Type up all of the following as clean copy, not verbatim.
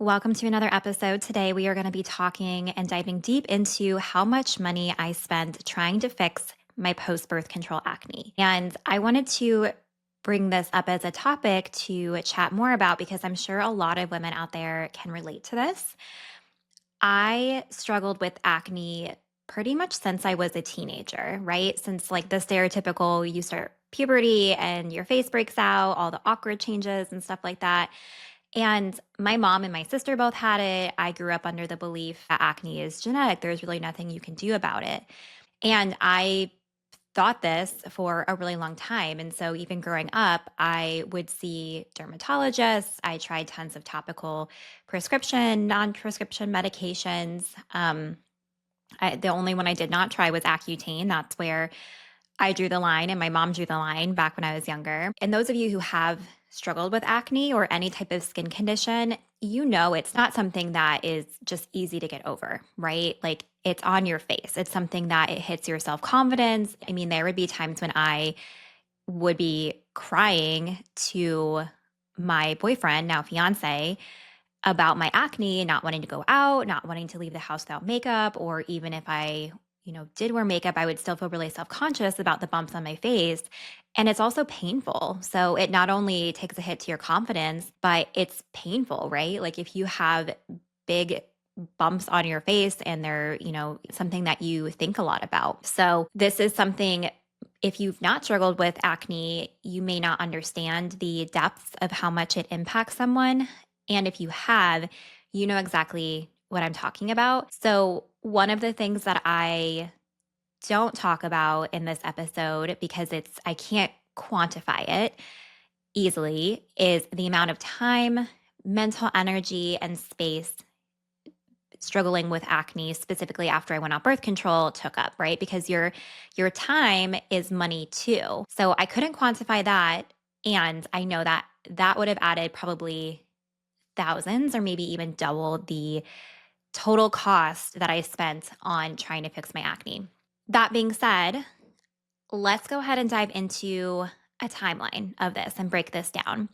Welcome to another episode. Today, we are going to be talking and diving deep into how much money I spend trying to fix my post birth control acne. And I wanted to bring this up as a topic to chat more about because I'm sure a lot of women out there can relate to this. I struggled with acne pretty much since I was a teenager, right? Since like the stereotypical, you start puberty and your face breaks out, all the awkward changes and stuff like that. And my mom and my sister both had it. I grew up under the belief that acne is genetic. There's really nothing you can do about it. And I thought this for a really long time. And so even growing up, I would see dermatologists. I tried tons of topical prescription, non-prescription medications. The only one I did not try was Accutane. That's where I drew the line and my mom drew the line back when I was younger. And those of you who have struggled with acne or any type of skin condition, you know it's not something that is just easy to get over, right? Like it's on your face. It's something that it hits your self-confidence. I mean, there would be times when I would be crying to my boyfriend, now fiance, about my acne, not wanting to go out, not wanting to leave the house without makeup, or even if I, did wear makeup, I would still feel really self-conscious about the bumps on my face. And it's also painful. So it not only takes a hit to your confidence, but it's painful, right? Like if you have big bumps on your face and they're, something that you think a lot about. So this is something, if you've not struggled with acne, you may not understand the depths of how much it impacts someone. And if you have, you know exactly what I'm talking about. So, one of the things that I don't talk about in this episode because I can't quantify it easily is the amount of time, mental energy, and space struggling with acne specifically after I went on birth control took up, right? Because your time is money too. So I couldn't quantify that, and I know that that would have added probably thousands or maybe even double the total cost that I spent on trying to fix my acne. That being said, let's go ahead and dive into a timeline of this and break this down.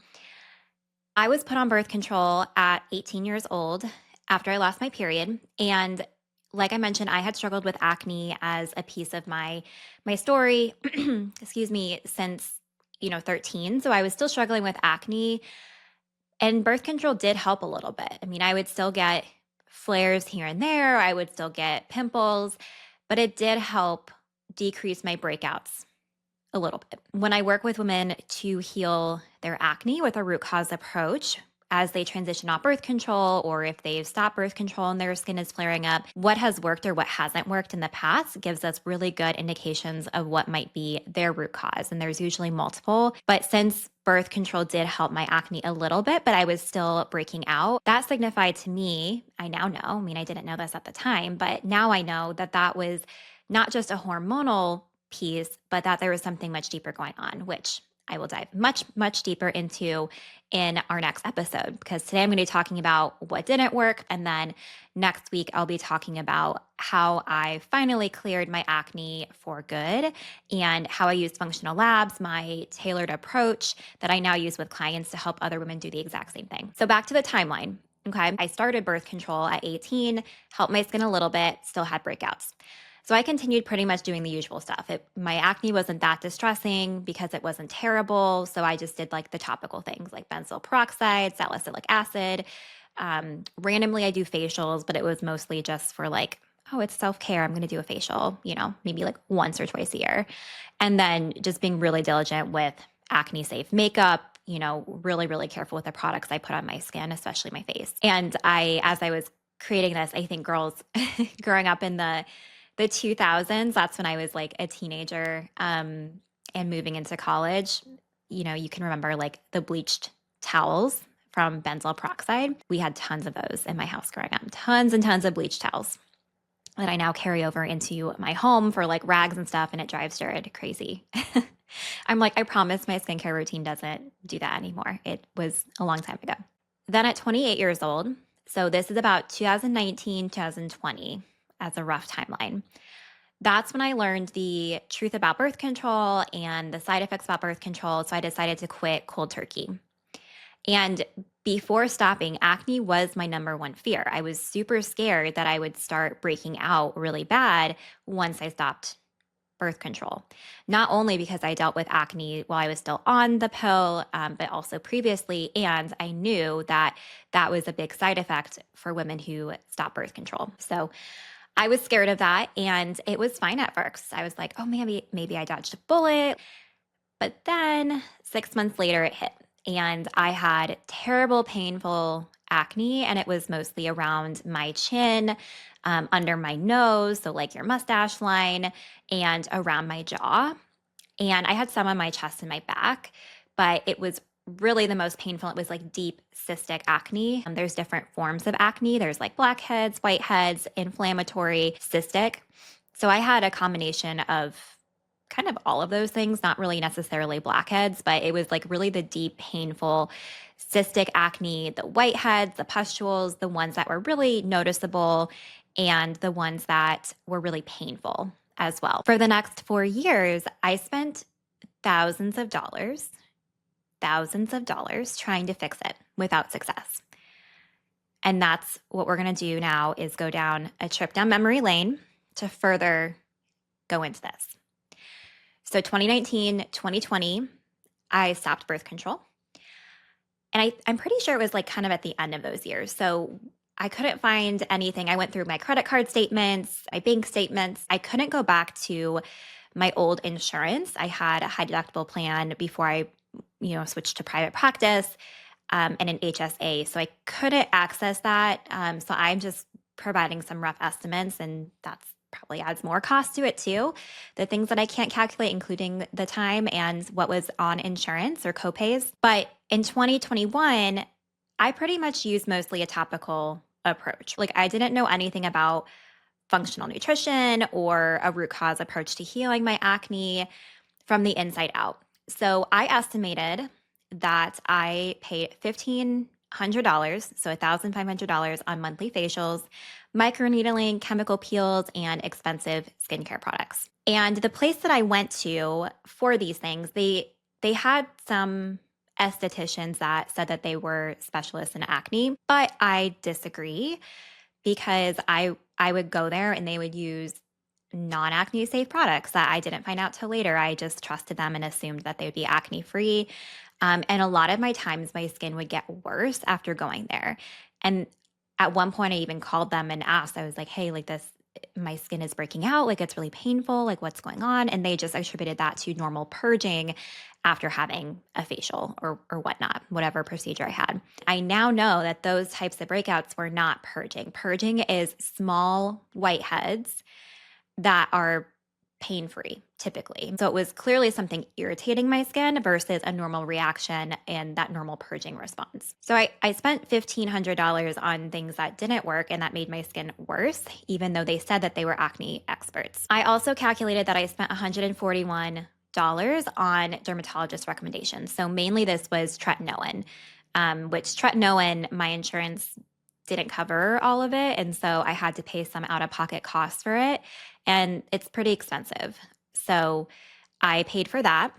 I was put on birth control at 18 years old after I lost my period. And like I mentioned, I had struggled with acne as a piece of my story, excuse me, since 13. So I was still struggling with acne, and birth control did help a little bit. I mean, I would still get flares here and there, I would still get pimples, but it did help decrease my breakouts a little bit. When I work with women to heal their acne with a root cause approach, as they transition off birth control, or if they've stopped birth control and their skin is flaring up, what has worked or what hasn't worked in the past gives us really good indications of what might be their root cause. And there's usually multiple. But since birth control did help my acne a little bit, but I was still breaking out, that signified to me, I now know, I mean, I didn't know this at the time, but now I know that that was not just a hormonal piece, but that there was something much deeper going on, which I will dive much, much deeper into in our next episode, because today I'm going to be talking about what didn't work. And then next week, I'll be talking about how I finally cleared my acne for good and how I used functional labs, my tailored approach that I now use with clients to help other women do the exact same thing. So back to the timeline. Okay. I started birth control at 18, helped my skin a little bit, still had breakouts. So I continued pretty much doing the usual stuff. My acne wasn't that distressing because it wasn't terrible. So I just did like the topical things like benzoyl peroxide, salicylic acid. Randomly, I do facials, but it was mostly just for like, oh, it's self-care. I'm going to do a facial, maybe like once or twice a year. And then just being really diligent with acne safe makeup, really, really careful with the products I put on my skin, especially my face. And as I was creating this, I think girls growing up in the 2000s, that's when I was like a teenager and moving into college. You can remember like the bleached towels from benzoyl peroxide. We had tons of those in my house growing up, tons and tons of bleached towels that I now carry over into my home for like rags and stuff, and it drives Jared crazy. I'm like, I promise my skincare routine doesn't do that anymore. It was a long time ago. Then at 28 years old, so this is about 2019, 2020 as a rough timeline. That's when I learned the truth about birth control and the side effects about birth control. So I decided to quit cold turkey. And Before stopping, acne was my number one fear. I was super scared that I would start breaking out really bad once I stopped birth control. Not only because I dealt with acne while I was still on the pill, but also previously. And I knew that that was a big side effect for women who stop birth control. So I was scared of that. And it was fine at first. I was like, oh, maybe I dodged a bullet. But then 6 months later, it hit. And I had terrible, painful acne. And it was mostly around my chin, under my nose, so like your mustache line, and around my jaw. And I had some on my chest and my back, but it was really the most painful. It was like deep cystic acne. There's different forms of acne. There's like blackheads, whiteheads, inflammatory, cystic. So I had a combination of kind of all of those things, not really necessarily blackheads, but it was like really the deep, painful cystic acne, the whiteheads, the pustules, the ones that were really noticeable, and the ones that were really painful as well. For the next 4 years, I spent thousands of dollars trying to fix it without success. And that's what we're going to do now is go down a trip down memory lane to further go into this. So 2019, 2020, I stopped birth control. And I'm pretty sure it was like kind of at the end of those years. So I couldn't find anything. I went through my credit card statements, my bank statements. I couldn't go back to my old insurance. I had a high deductible plan before I, switched to private practice, and an HSA. So I couldn't access that. So I'm just providing some rough estimates, and that's probably adds more cost to it too. The things that I can't calculate, including the time and what was on insurance or copays. But in 2021, I pretty much used mostly a topical approach. Like I didn't know anything about functional nutrition or a root cause approach to healing my acne from the inside out. So I estimated that I paid $1,500, so $1,500 on monthly facials, microneedling, chemical peels, and expensive skincare products. And the place that I went to for these things, they had some estheticians that said that they were specialists in acne, but I disagree because I would go there and they would use non-acne safe products that I didn't find out till later. I just trusted them and assumed that they would be acne free. And a lot of my times my skin would get worse after going there. And at one point I even called them and asked, I was like, hey, like this, my skin is breaking out, like it's really painful, like what's going on? And they just attributed that to normal purging after having a facial or whatnot, whatever procedure I had. I now know that those types of breakouts were not purging. Purging is small whiteheads that are pain free typically. So it was clearly something irritating my skin versus a normal reaction and that normal purging response. So I spent $1,500 on things that didn't work and that made my skin worse, even though they said that they were acne experts. I also calculated that I spent $141 on dermatologist recommendations. So mainly this was tretinoin, which tretinoin, my insurance didn't cover all of it. And so I had to pay some out of pocket costs for it. And it's pretty expensive. So I paid for that.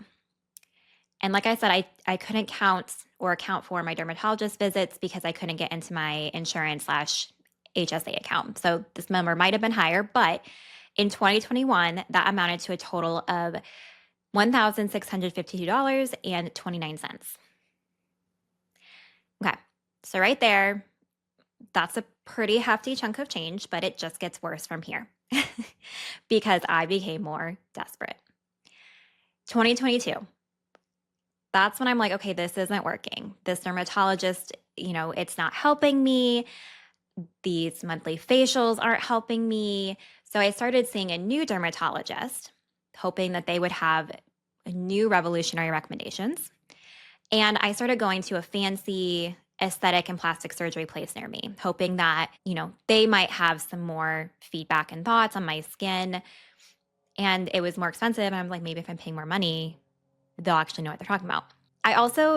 And like I said, I couldn't count or account for my dermatologist visits because I couldn't get into my insurance slash HSA account. So this number might have been higher, but in 2021, that amounted to a total of $1,652.29. Okay. So right there, that's a pretty hefty chunk of change, but it just gets worse from here because I became more desperate. 2022, that's when I'm like, okay, this isn't working. This dermatologist, it's not helping me. These monthly facials aren't helping me. So I started seeing a new dermatologist, hoping that they would have new revolutionary recommendations. And I started going to a fancy aesthetic and plastic surgery place near me, hoping that, they might have some more feedback and thoughts on my skin. And it was more expensive. And I'm like, maybe if I'm paying more money, they'll actually know what they're talking about.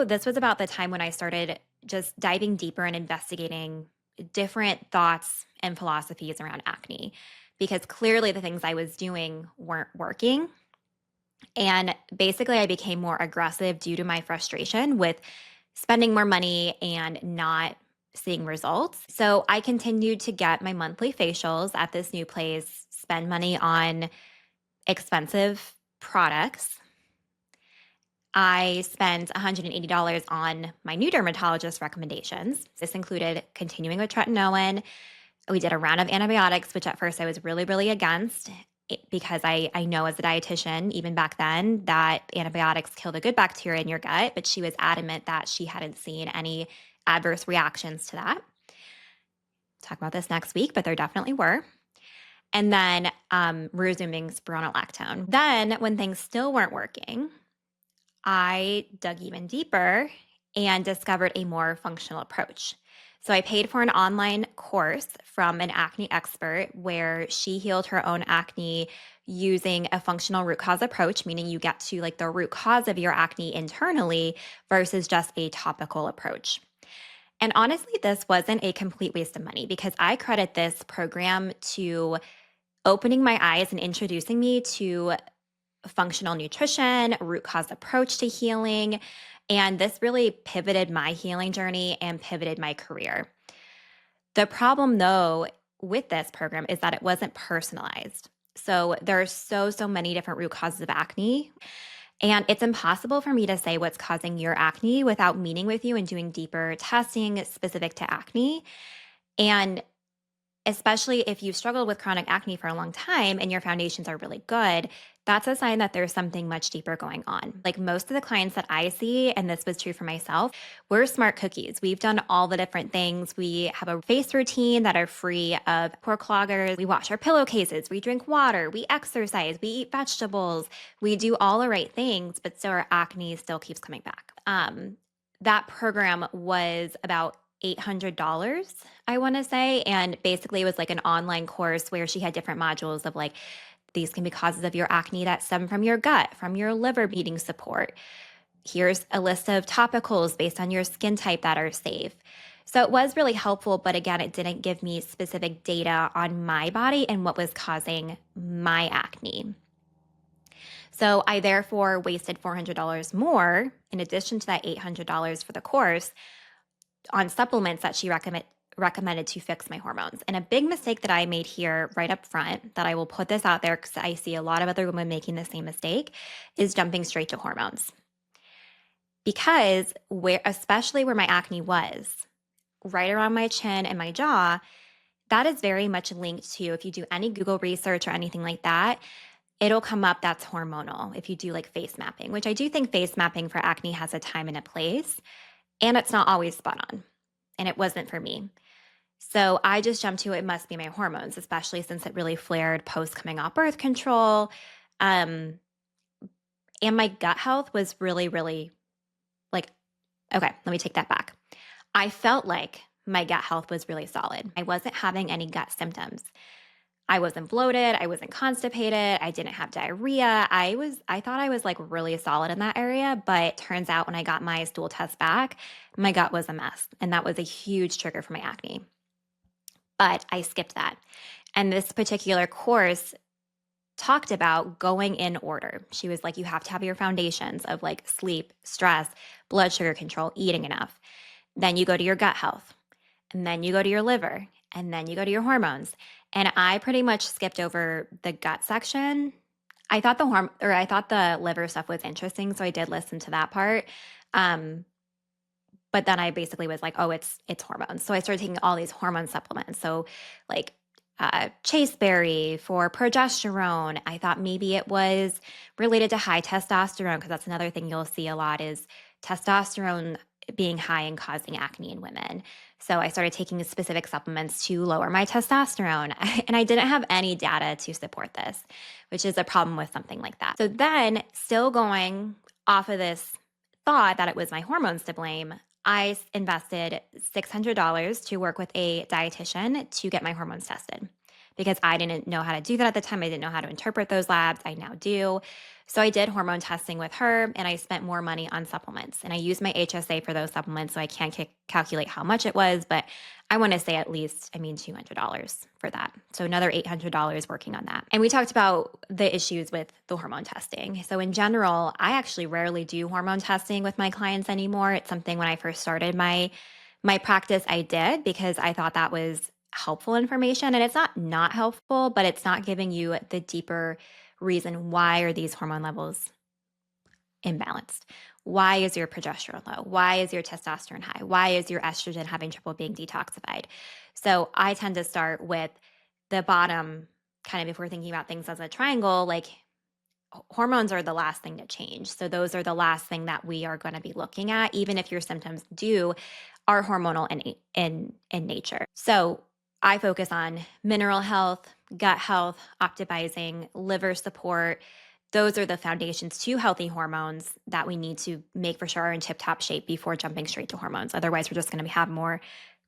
This was about the time when I started just diving deeper and investigating different thoughts and philosophies around acne, because clearly the things I was doing weren't working. And basically, I became more aggressive due to my frustration with spending more money and not seeing results. So I continued to get my monthly facials at this new place, spend money on expensive products. I spent $180 on my new dermatologist recommendations. This included continuing with tretinoin. We did a round of antibiotics, which at first I was really, really against because I know as a dietitian, even back then, that antibiotics kill the good bacteria in your gut. But she was adamant that she hadn't seen any adverse reactions to that. Talk about this next week, but there definitely were. And then resuming spironolactone. Then, when things still weren't working, I dug even deeper and discovered a more functional approach. So I paid for an online course from an acne expert where she healed her own acne using a functional root cause approach, meaning you get to like the root cause of your acne internally versus just a topical approach. And honestly, this wasn't a complete waste of money because I credit this program to opening my eyes and introducing me to functional nutrition, root cause approach to healing. And this really pivoted my healing journey and pivoted my career. The problem, though, with this program is that it wasn't personalized. So there are so many different root causes of acne. And it's impossible for me to say what's causing your acne without meeting with you and doing deeper testing specific to acne. And especially if you've struggled with chronic acne for a long time and your foundations are really good, that's a sign that there's something much deeper going on. Like most of the clients that I see, and this was true for myself, we're smart cookies. We've done all the different things. We have a face routine that are free of pore cloggers. We wash our pillowcases. We drink water. We exercise. We eat vegetables. We do all the right things, but still our acne still keeps coming back. That program was about $800, I want to say. And basically, it was like an online course where she had different modules of like, these can be causes of your acne that stem from your gut, from your liver needing support. Here's a list of topicals based on your skin type that are safe. So it was really helpful, but again, it didn't give me specific data on my body and what was causing my acne. So I therefore wasted $400 more in addition to that $800 for the course on supplements that she recommended to fix my hormones. And a big mistake that I made here right up front, that I will put this out there because I see a lot of other women making the same mistake, is jumping straight to hormones. Because especially where my acne was, right around my chin and my jaw, that is very much linked to, if you do any Google research or anything like that, it'll come up that's hormonal if you do like face mapping, which I do think face mapping for acne has a time and a place. And it's not always spot on. And it wasn't for me. So I just jumped to it must be my hormones, especially since it really flared post coming off birth control. And my gut health was really, really like, okay, let me take that back. I felt like my gut health was really solid. I wasn't having any gut symptoms. I wasn't bloated. I wasn't constipated. I didn't have diarrhea. I thought I was like really solid in that area, but turns out when I got my stool test back, my gut was a mess. And that was a huge trigger for my acne. But I skipped that. And this particular course talked about going in order. She was like, you have to have your foundations of like sleep, stress, blood sugar control, eating enough. Then you go to your gut health. And then you go to your liver. And then you go to your hormones. And I pretty much skipped over the gut section. I thought the liver stuff was interesting, so I did listen to that part. But then I basically was like, oh, it's hormones. So I started taking all these hormone supplements. So like chasteberry for progesterone. I thought maybe it was related to high testosterone because that's another thing you'll see a lot is testosterone being high and causing acne in women. So I started taking specific supplements to lower my testosterone. And I didn't have any data to support this, which is a problem with something like that. So then, still going off of this thought that it was my hormones to blame, I invested $600 to work with a dietitian to get my hormones tested because I didn't know how to do that at the time. I didn't know how to interpret those labs. I now do. So I did hormone testing with her and I spent more money on supplements. And I used my HSA for those supplements. So I can't calculate how much it was, but I want to say at least, $200 for that. So another $800 working on that. And we talked about the issues with the hormone testing. So in general, I actually rarely do hormone testing with my clients anymore. It's something when I first started my practice I did because I thought that was helpful information, and it's not helpful, but it's not giving you the deeper reason why are these hormone levels imbalanced. Why is your progesterone low? Why is your testosterone high? Why is your estrogen having trouble being detoxified? So I tend to start with the bottom, kind of if we're thinking about things as a triangle, like hormones are the last thing to change. So those are the last thing that we are going to be looking at, even if your symptoms are hormonal in nature. So I focus on mineral health, gut health, optimizing liver support. Those are the foundations to healthy hormones that we need to make for sure are in tip top shape before jumping straight to hormones. Otherwise, we're just going to have more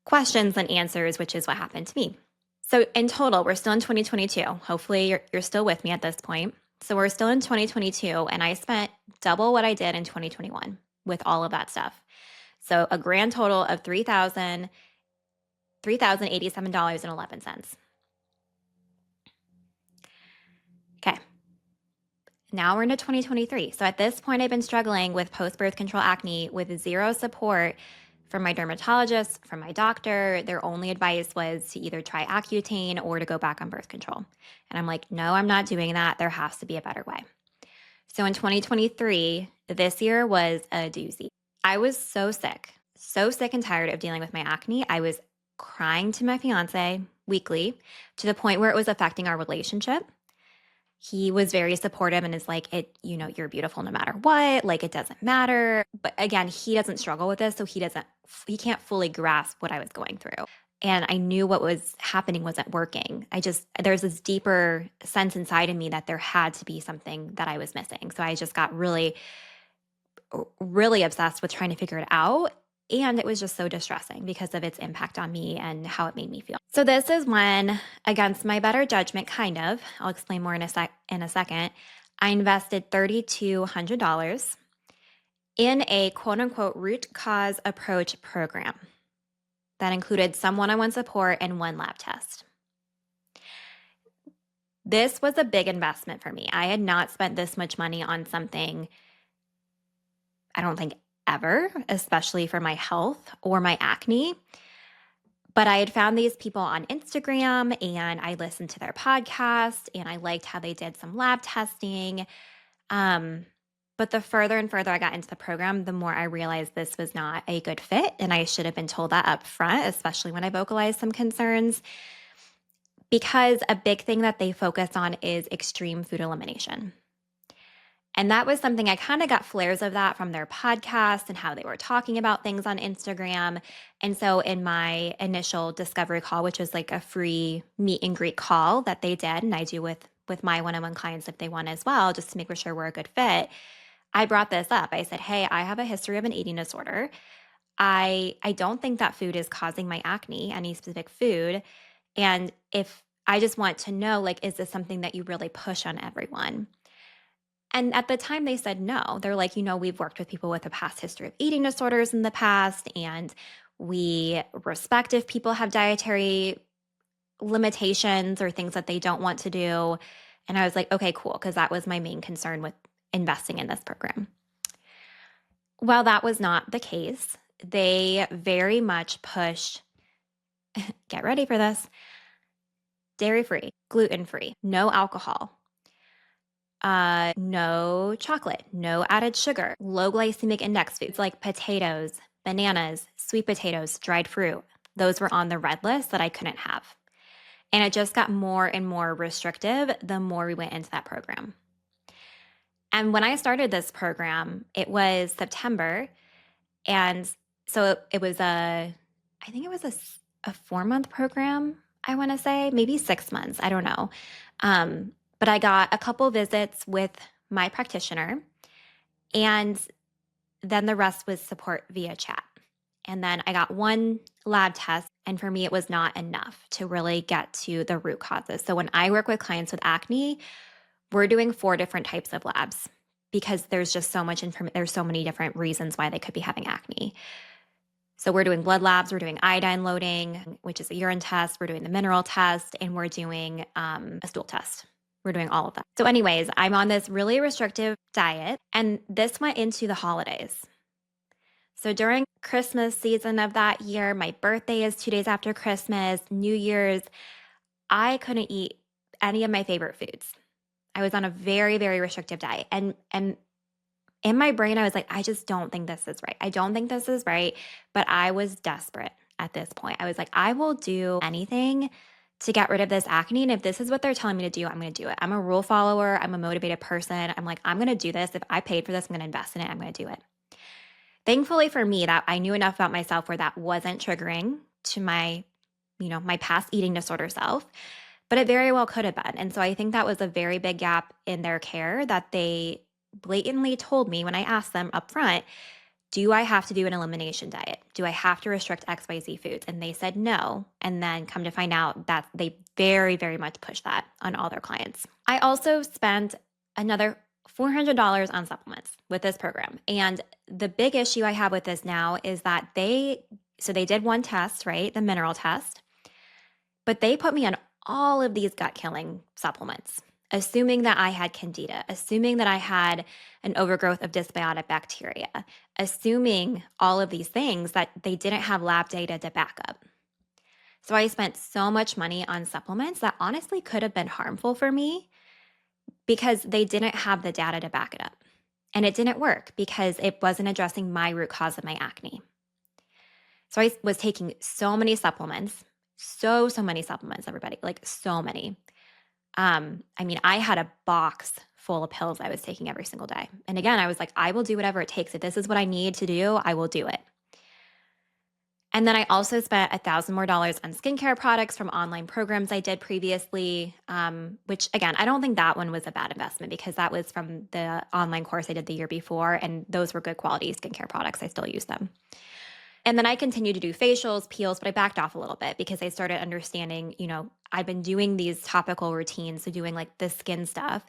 questions than answers, which is what happened to me. So in total, we're still in 2022. Hopefully you're still with me at this point. So we're still in 2022 and I spent double what I did in 2021 with all of that stuff. So a grand total of $3,087.11. Okay. Now we're into 2023. So at this point, I've been struggling with post-birth control acne with zero support from my dermatologist, from my doctor. Their only advice was to either try Accutane or to go back on birth control. And I'm like, no, I'm not doing that. There has to be a better way. So in 2023, this year was a doozy. I was so sick and tired of dealing with my acne. I was crying to my fiance weekly to the point where it was affecting our relationship. He was very supportive and is like, you're beautiful no matter what, like it doesn't matter. But again, he doesn't struggle with this, so he can't fully grasp what I was going through. And I knew what was happening wasn't working. There's this deeper sense inside of me that there had to be something that I was missing. So I just got really, really obsessed with trying to figure it out. And it was just so distressing because of its impact on me and how it made me feel. So this is when, against my better judgment, kind of, I'll explain more in a second, I invested $3,200 in a quote unquote root cause approach program that included some one-on-one support and one lab test. This was a big investment for me. I had not spent this much money on something, I don't think ever, especially for my health or my acne. But I had found these people on Instagram and I listened to their podcast and I liked how they did some lab testing. But the further and further I got into the program, the more I realized this was not a good fit. And I should have been told that up front, especially when I vocalized some concerns. Because a big thing that they focus on is extreme food elimination. And that was something I kind of got flares of that from their podcast and how they were talking about things on Instagram. And so in my initial discovery call, which was like a free meet and greet call that they did, and I do with my one-on-one clients if they want as well, just to make sure we're a good fit, I brought this up. I said, hey, I have a history of an eating disorder. I don't think that food is causing my acne, any specific food. And if I just want to know, like, is this something that you really push on everyone? And at the time they said no. They're like, we've worked with people with a past history of eating disorders in the past, and we respect if people have dietary limitations or things that they don't want to do. And I was like, okay, cool, because that was my main concern with investing in this program. Well, that was not the case. They very much pushed, get ready for this, dairy-free, gluten-free, no alcohol. No chocolate, no added sugar, low glycemic index foods like potatoes, bananas, sweet potatoes, dried fruit. Those were on the red list that I couldn't have. And it just got more and more restrictive the more we went into that program. And when I started this program, it was September. And so it was I think it was a 4-month program, I want to say, maybe 6 months. I don't know. But I got a couple visits with my practitioner, and then the rest was support via chat. And then I got one lab test. And for me, it was not enough to really get to the root causes. So when I work with clients with acne, we're doing 4 different types of labs because there's just so much information. There's so many different reasons why they could be having acne. So we're doing blood labs, we're doing iodine loading, which is a urine test, we're doing the mineral test, and we're doing a stool test. We're doing all of that. So, anyways, I'm on this really restrictive diet, and this went into the holidays. So during Christmas season of that year, my birthday is 2 days after Christmas, New Year's, I couldn't eat any of my favorite foods. I was on a very, very restrictive diet. And in my brain, I was like, I just don't think this is right. I don't think this is right. But I was desperate at this point. I was like, I will do anything to get rid of this acne. And if this is what they're telling me to do, I'm going to do it. I'm a rule follower. I'm a motivated person. I'm like, I'm going to do this. If I paid for this, I'm going to invest in it. I'm going to do it. Thankfully for me, that I knew enough about myself where that wasn't triggering to my, my past eating disorder self, but it very well could have been. And so I think that was a very big gap in their care that they blatantly told me when I asked them up front, do I have to do an elimination diet? Do I have to restrict XYZ foods? And they said no. And then come to find out that they very, very much push that on all their clients. I also spent another $400 on supplements with this program. And the big issue I have with this now is that they did one test, right? The mineral test, but they put me on all of these gut killing supplements, assuming that I had candida, assuming that I had an overgrowth of dysbiotic bacteria, assuming all of these things that they didn't have lab data to back up. So I spent so much money on supplements that honestly could have been harmful for me because they didn't have the data to back it up. And it didn't work because it wasn't addressing my root cause of my acne. So I was taking so many supplements, so many supplements, everybody, like so many. I had a box full of pills I was taking every single day. And again, I was like, I will do whatever it takes. If this is what I need to do, I will do it. And then I also spent $1,000 more on skincare products from online programs I did previously, which again, I don't think that one was a bad investment because that was from the online course I did the year before. And those were good quality skincare products. I still use them. And then I continued to do facials, peels, but I backed off a little bit because I started understanding, I've been doing these topical routines, so doing like the skin stuff,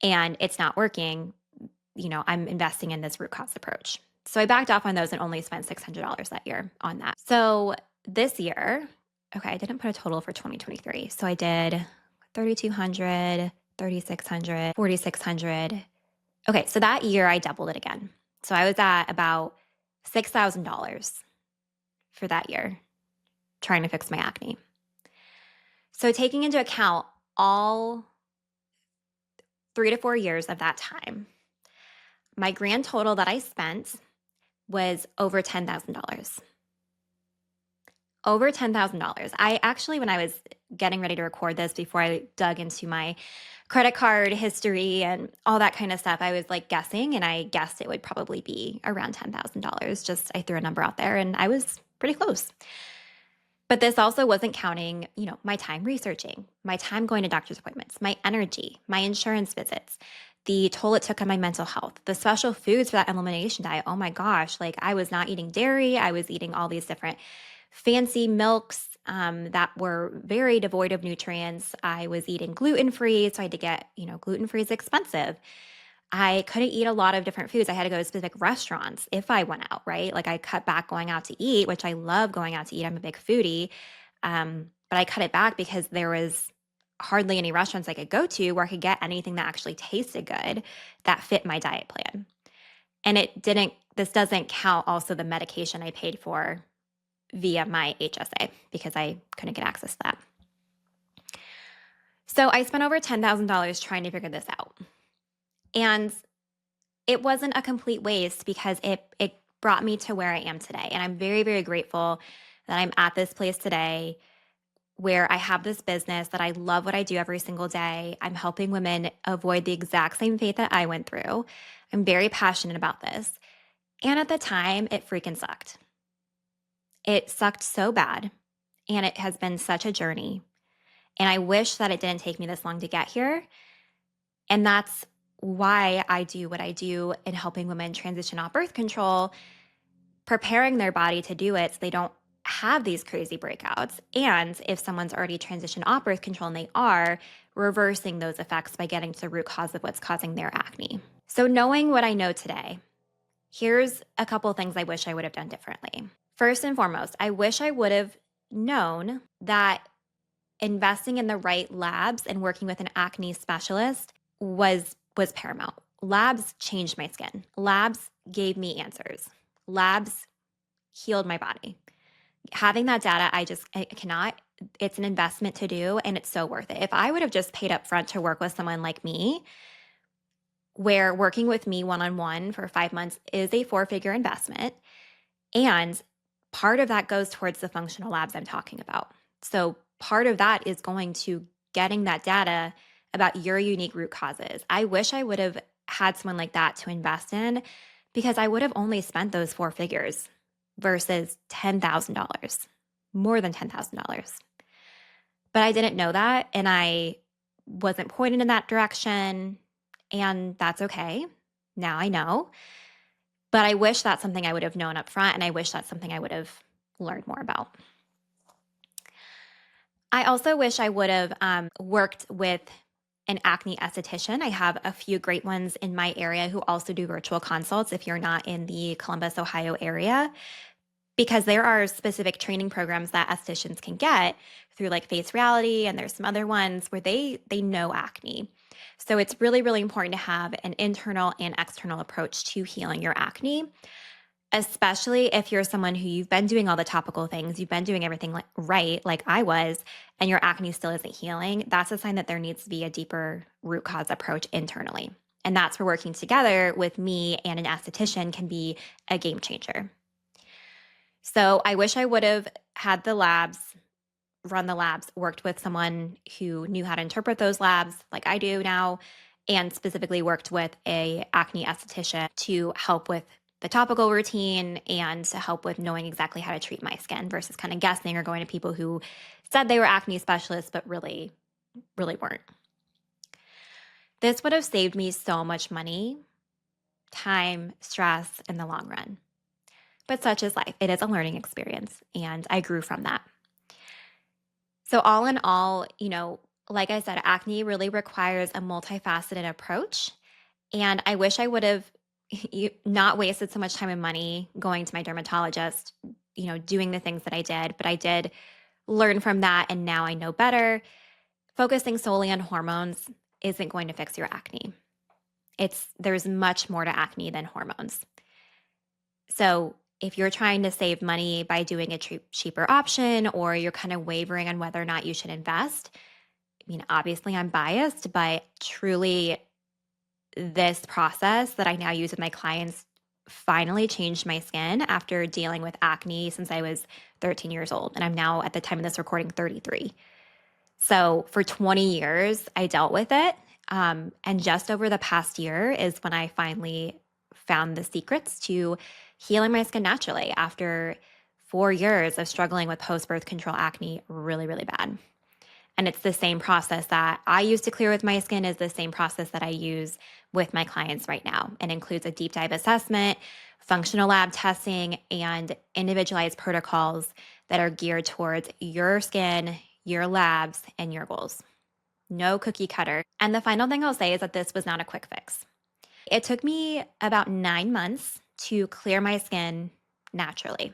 and it's not working. I'm investing in this root cause approach. So I backed off on those and only spent $600 that year on that. So this year, okay, I didn't put a total for 2023. So I did 3,200, 3,600, 4,600. Okay, so that year I doubled it again. So I was at about $6,000 for that year trying to fix my acne. So taking into account all 3 to 4 years of that time, my grand total that I spent was over $10,000. Over $10,000. I actually, when I was getting ready to record this, before I dug into my credit card history and all that kind of stuff, I was like guessing, and I guessed it would probably be around $10,000. Just I threw a number out there and I was pretty close. But this also wasn't counting, my time researching, my time going to doctor's appointments, my energy, my insurance visits, the toll it took on my mental health, the special foods for that elimination diet. Oh my gosh, like I was not eating dairy. I was eating all these different fancy milks that were very devoid of nutrients. I was eating gluten-free, so I had to get, gluten-free is expensive. I couldn't eat a lot of different foods. I had to go to specific restaurants if I went out, right? Like I cut back going out to eat, which I love going out to eat. I'm a big foodie. But I cut it back because there was hardly any restaurants I could go to where I could get anything that actually tasted good that fit my diet plan. And this doesn't count also the medication I paid for via my HSA because I couldn't get access to that. So I spent over $10,000 trying to figure this out. And it wasn't a complete waste because it brought me to where I am today. And I'm very, very grateful that I'm at this place today where I have this business that I love what I do every single day. I'm helping women avoid the exact same fate that I went through. I'm very passionate about this. And at the time, it freaking sucked. It sucked so bad. And it has been such a journey. And I wish that it didn't take me this long to get here. And that's why I do what I do in helping women transition off birth control, preparing their body to do it so they don't have these crazy breakouts. And if someone's already transitioned off birth control and they are, reversing those effects by getting to the root cause of what's causing their acne. So, knowing what I know today, here's a couple things I wish I would have done differently. First and foremost, I wish I would have known that investing in the right labs and working with an acne specialist was paramount. Labs changed my skin. Labs gave me answers. Labs healed my body. Having that data, I cannot. It's an investment to do, and it's so worth it. If I would have just paid up front to work with someone like me, where working with me one-on-one for 5 months is a 4-figure investment, and part of that goes towards the functional labs I'm talking about. So part of that is going to getting that data about your unique root causes. I wish I would have had someone like that to invest in, because I would have only spent those 4 figures versus $10,000, more than $10,000. But I didn't know that, and I wasn't pointed in that direction, and that's okay. Now I know. But I wish that's something I would have known up front, and I wish that's something I would have learned more about. I also wish I would have worked with an acne esthetician. I have a few great ones in my area who also do virtual consults if you're not in the Columbus, Ohio area, because there are specific training programs that estheticians can get through like Face Reality, and there's some other ones where they know acne. So it's really, really important to have an internal and external approach to healing your acne, especially if you're someone who you've been doing all the topical things, you've been doing everything right, like I was, and your acne still isn't healing. That's a sign that there needs to be a deeper root cause approach internally. And that's where working together with me and an esthetician can be a game changer. So I wish I would have had the labs, run the labs, worked with someone who knew how to interpret those labs like I do now, and specifically worked with a acne esthetician to help with the topical routine and to help with knowing exactly how to treat my skin versus kind of guessing or going to people who said they were acne specialists but really, really weren't. This would have saved me so much money, time, stress in the long run. But such is life. It is a learning experience, and I grew from that. So all in all, like I said, acne really requires a multifaceted approach. And I wish I would have not wasted so much time and money going to my dermatologist, doing the things that I did, but I did learn from that. And now I know better. Focusing solely on hormones isn't going to fix your acne. There's much more to acne than hormones. So if you're trying to save money by doing a cheaper option, or you're kind of wavering on whether or not you should invest, I mean, obviously I'm biased, but truly this process that I now use with my clients finally changed my skin after dealing with acne since I was 13 years old. And I'm now, at the time of this recording, 33. So for 20 years, I dealt with it. And just over the past year is when I finally found the secrets to healing my skin naturally after 4 years of struggling with post-birth control acne really, really bad. And it's the same process that I use to clear with my skin is the same process that I use with my clients right now. It includes a deep dive assessment, functional lab testing, and individualized protocols that are geared towards your skin, your labs, and your goals. No cookie cutter. And the final thing I'll say is that this was not a quick fix. It took me about 9 months to clear my skin naturally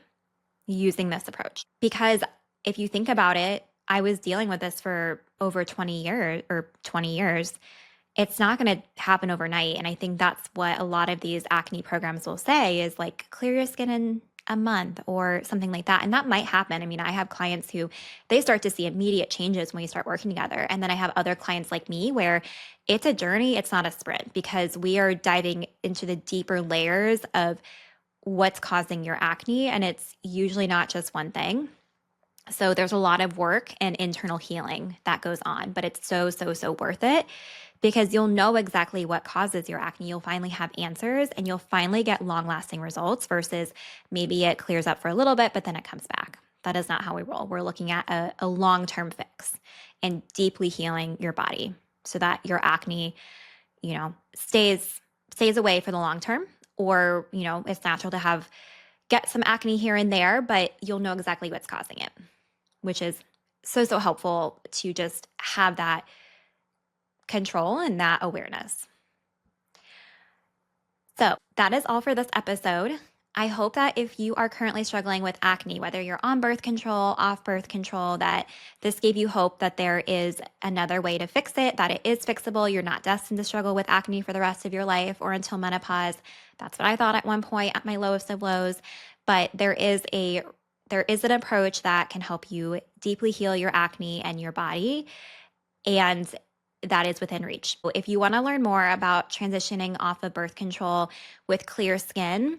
using this approach. Because if you think about it, I was dealing with this for over 20 years. It's not going to happen overnight. And I think that's what a lot of these acne programs will say is like, clear your skin in a month or something like that. And that might happen. I mean, I have clients who they start to see immediate changes when we start working together. And then I have other clients like me where it's a journey, it's not a sprint, because we are diving into the deeper layers of what's causing your acne. And it's usually not just one thing. So there's a lot of work and internal healing that goes on, but it's so, so, so worth it, because you'll know exactly what causes your acne. You'll finally have answers, and you'll finally get long-lasting results versus maybe it clears up for a little bit, but then it comes back. That is not how we roll. We're looking at a long-term fix and deeply healing your body so that your acne, stays away for the long term, or, it's natural to have get some acne here and there, but you'll know exactly what's causing it, which is so helpful to just have that control and that awareness. So that is all for this episode. I hope that if you are currently struggling with acne, whether you're on birth control, off birth control, that this gave you hope that there is another way to fix it, that it is fixable. You're not destined to struggle with acne for the rest of your life or until menopause. That's what I thought at one point at my lowest of lows. But there is an approach that can help you deeply heal your acne and your body. And that is within reach. If you want to learn more about transitioning off of birth control with clear skin,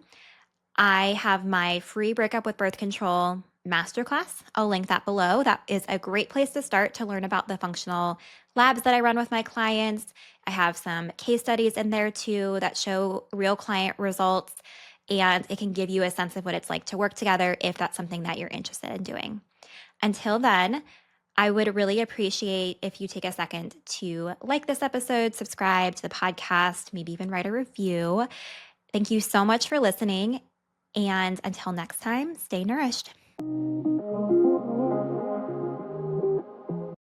I have my free breakup with birth control masterclass. I'll link that below. That is a great place to start to learn about the functional labs that I run with my clients. I have some case studies in there too that show real client results, and it can give you a sense of what it's like to work together if that's something that you're interested in doing. Until then, I would really appreciate if you take a second to like this episode, subscribe to the podcast, maybe even write a review. Thank you so much for listening. And until next time, stay nourished.